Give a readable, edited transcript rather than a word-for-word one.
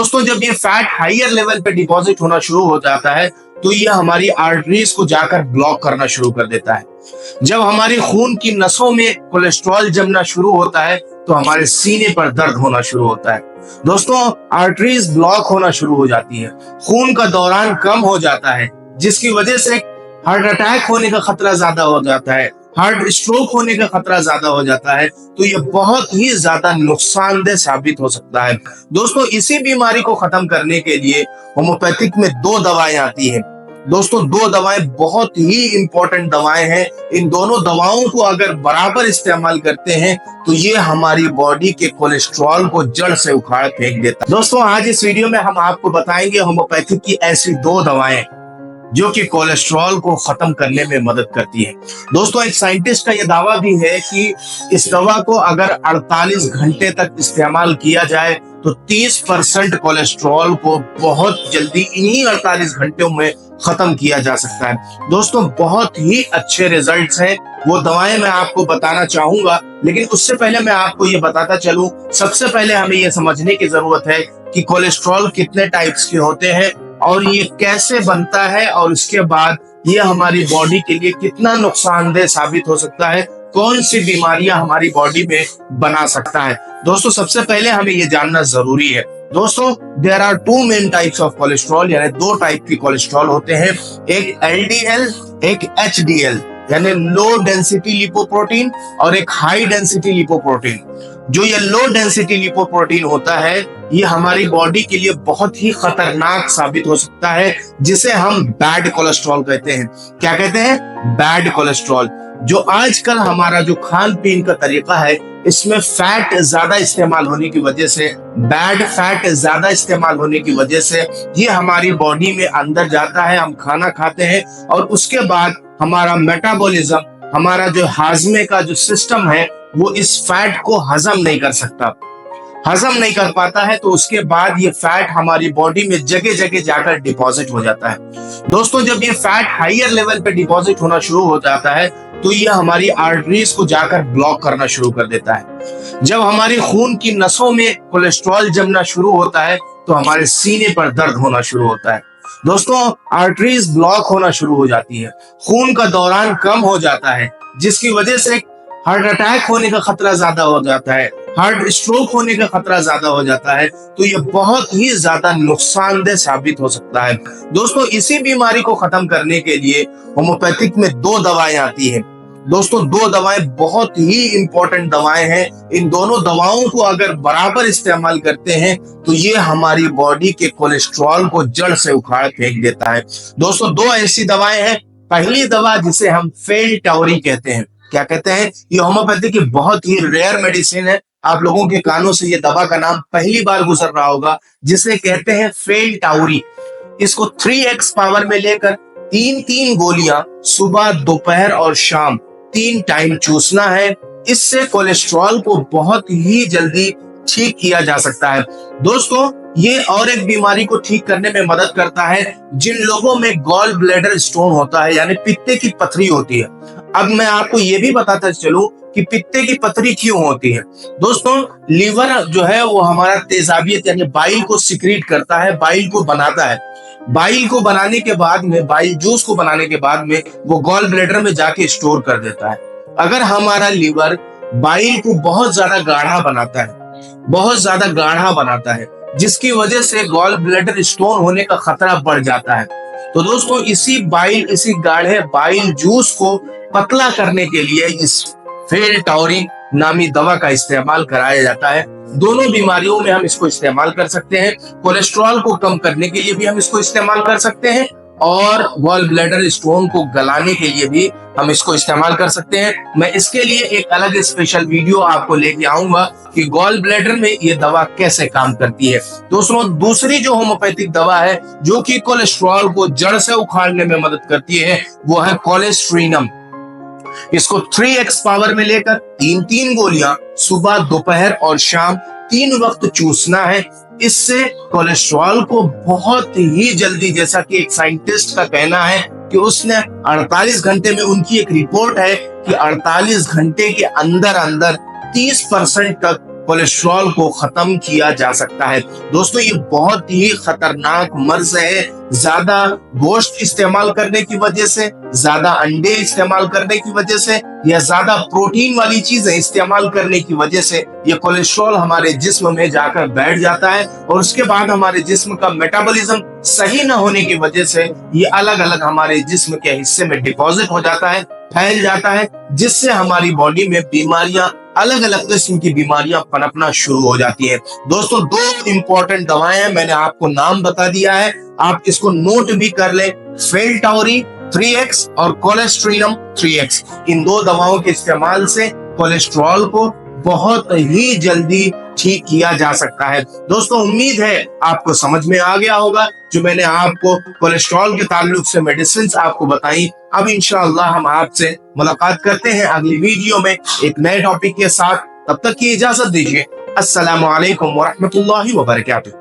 दोस्तों जब ये फैट हाइयर लेवल पे डिपॉजिट होना शुरू हो जाता है तो ये हमारी आर्टरीज को जाकर ब्लॉक करना शुरू कर देता है। जब हमारी खून की नसों में कोलेस्ट्रॉल जमना शुरू होता है तो हमारे सीने पर दर्द होना शुरू होता है। दोस्तों आर्टरीज ब्लॉक होना शुरू हो जाती है, खून का दौरान कम हो जाता है, जिसकी वजह से हार्ट अटैक होने का खतरा ज्यादा हो जाता है, हार्ट स्ट्रोक होने का खतरा ज्यादा हो जाता है। तो ये बहुत ही ज्यादा नुकसानदेह साबित हो सकता है। दोस्तों इसी बीमारी को खत्म करने के लिए होम्योपैथिक में दो दवाएं आती हैं। दोस्तों दो दवाएं बहुत ही इंपॉर्टेंट दवाएं हैं। इन दोनों दवाओं को अगर बराबर इस्तेमाल करते हैं तो ये हमारी बॉडी के कोलेस्ट्रॉल को जड़ से उखाड़ फेंक देता है। दोस्तों आज इस वीडियो में हम आपको बताएंगे होम्योपैथिक की ऐसी दो दवाएं जो कि कोलेस्ट्रॉल को खत्म करने में मदद करती है। दोस्तों एक साइंटिस्ट का यह दावा भी है कि इस दवा को अगर 48 घंटे तक इस्तेमाल किया जाए तो 30% कोलेस्ट्रॉल को बहुत जल्दी इन्हीं 48 घंटों में खत्म किया जा सकता है। दोस्तों बहुत ही अच्छे रिजल्ट्स हैं, वो दवाएं मैं आपको बताना चाहूंगा, लेकिन उससे पहले मैं आपको ये बताता चलूं, सबसे पहले हमें ये समझने की जरूरत है कि कोलेस्ट्रॉल कितने टाइप्स के होते हैं और ये कैसे बनता है और उसके बाद ये हमारी बॉडी के लिए कितना नुकसानदेह साबित हो सकता है, कौन सी बीमारियां हमारी बॉडी में बना सकता है। दोस्तों सबसे पहले हमें ये जानना जरूरी है। दोस्तों there are two main types of cholesterol, यानी दो टाइप की कोलेस्ट्रॉल होते हैं, एक एलडीएल एक एचडीएल, यानी लो डेंसिटी लिपोप्रोटीन और एक हाई डेंसिटी लिपोप्रोटीन। जो ये लो डेंसिटी लिपोप्रोटीन होता है ये हमारी बॉडी के लिए बहुत ही खतरनाक साबित हो सकता है, जिसे हम बैड कोलेस्ट्रॉल कहते हैं। क्या कहते हैं? Bad cholesterol. जो आजकल हमारा जो खान पीन का तरीका है इसमें फैट ज्यादा इस्तेमाल होने की वजह से, बैड फैट ज्यादा इस्तेमाल होने की वजह से ये हमारी बॉडी में अंदर जाता है। हम खाना खाते हैं और उसके बाद हमारा मेटाबॉलिज्म, हमारा जो हाजमे का जो सिस्टम है वो इस फैट को हजम नहीं कर सकता, हजम नहीं कर पाता है, तो उसके बाद ये फैट हमारी बॉडी में जगह जगह जाकर डिपॉजिट हो जाता है। दोस्तों जब ये फैट हाइयर लेवल पे डिपॉजिट होना शुरू हो जाता है तो ये हमारी आर्टरीज को जाकर ब्लॉक करना शुरू कर देता है। जब हमारी खून की नसों में कोलेस्ट्रॉल जमना शुरू होता है तो हमारे सीने पर दर्द होना शुरू होता है। दोस्तों आर्टरीज ब्लॉक होना शुरू हो जाती है, खून का दौरान कम हो जाता है, जिसकी वजह से हार्ट अटैक होने का खतरा ज्यादा हो जाता है, हार्ट स्ट्रोक होने का खतरा ज्यादा हो जाता है। तो ये बहुत ही ज्यादा नुकसानदेह साबित हो सकता है। दोस्तों इसी बीमारी को खत्म करने के लिए होम्योपैथिक में दो दवाएं आती हैं। दोस्तों दो दवाएं बहुत ही इंपॉर्टेंट दवाएं हैं। इन दोनों दवाओं को अगर बराबर इस्तेमाल करते हैं तो ये हमारी बॉडी के कोलेस्ट्रॉल को जड़ से उखाड़ फेंक देता है। दोस्तों दो ऐसी दवाएं हैं। पहली दवा जिसे हम फेलटॉरी कहते हैं, क्या कहते हैं? ये होम्योपैथी की बहुत ही रेयर मेडिसिन है। आप लोगों के कानों से ये दवा का नाम पहली बार गुजर रहा होगा, जिसे कहते हैं फेलटॉरी। इसको 3x पावर में लेकर तीन तीन गोलियां सुबह, दोपहर और शाम 3 टाइम चूसना है। इससे कोलेस्ट्रॉल को बहुत ही जल्दी ठीक किया जा सकता है। दोस्तों ये और एक बीमारी को ठीक करने में मदद करता है, जिन लोगों में गॉल ब्लैडर स्टोन होता है, यानी पित्ते की पथरी होती है। अब मैं आपको ये भी बताता चलूं कि पित्ते की पथरी क्यों होती है। दोस्तों लीवर जो है वो हमारा तेजाबियत यानी बाइल को सिक्रीट करता है, बाइल को बनाता है। बाइल को बनाने के बाद में, बाइल जूस को बनाने के बाद में वो गॉल ब्लैडर में जाके स्टोर कर देता है। अगर हमारा लीवर बाइल को बहुत ज्यादा गाढ़ा बनाता है, बहुत ज्यादा गाढ़ा बनाता है, जिसकी वजह से गॉल ब्लैडर स्टोन होने का खतरा बढ़ जाता है, तो दोस्तों इसी गाढ़े बाइल जूस को पतला करने के लिए इस फेलटॉरी नामी दवा का इस्तेमाल कराया जाता है। दोनों बीमारियों में हम इसको इस्तेमाल कर सकते हैं। कोलेस्ट्रॉल को कम करने के लिए भी हम इसको इस्तेमाल कर सकते हैं और गॉल ब्लैडर स्टोन को गलाने के लिए भी हम इसको इस्तेमाल कर सकते हैं। मैं इसके लिए एक अलग स्पेशल वीडियो आपको लेके आऊंगा कि गॉल ब्लैडर में ये दवा कैसे काम करती है। दोस्तों दूसरी जो होम्योपैथिक दवा है जो कि कोलेस्ट्रॉल को जड़ से उखाड़ने में मदद करती है वो है कोलेस्ट्रीनम। इसको 3x पावर में लेकर तीन तीन गोलियां सुबह, दोपहर और शाम 3 वक्त चूसना है। इससे कोलेस्ट्रॉल को बहुत ही जल्दी, जैसा कि एक साइंटिस्ट का कहना है कि उसने 48 घंटे में, उनकी एक रिपोर्ट है कि 48 घंटे के अंदर अंदर 30% तक कोलेस्ट्रॉल को खत्म किया जा सकता है। दोस्तों ये बहुत ही खतरनाक मर्ज है। ज्यादा गोश्त इस्तेमाल करने की वजह से, ज्यादा अंडे इस्तेमाल करने की वजह से या ज्यादा प्रोटीन वाली चीजें इस्तेमाल करने की वजह से ये कोलेस्ट्रॉल हमारे जिस्म में जाकर बैठ जाता है और उसके बाद हमारे जिस्म का मेटाबॉलिज्म सही न होने की वजह से ये अलग अलग हमारे जिस्म के हिस्से में डिपॉजिट हो जाता है, फैल जाता है, जिससे हमारी बॉडी में बीमारियां, अलग अलग किस्म की बीमारियां पनपना शुरू हो जाती है। दोस्तों 2 इंपॉर्टेंट दवाएं हैं, मैंने आपको नाम बता दिया है, आप इसको नोट भी कर ले। फेल्टाउरी 3x और कोलेस्ट्रीनम 3x, इन 2 दवाओं के इस्तेमाल से कोलेस्ट्रॉल को बहुत ही जल्दी ठीक किया जा सकता है। दोस्तों उम्मीद है आपको समझ में आ गया होगा जो मैंने आपको कोलेस्ट्रॉल के ताल्लुक से मेडिसिन आपको बताई। अब इंशाअल्लाह हम आपसे मुलाकात करते हैं अगली वीडियो में एक नए टॉपिक के साथ। तब तक की इजाजत दीजिए। अस्सलामु अलैकुम व रहमतुल्लाहि व बरकातुहू।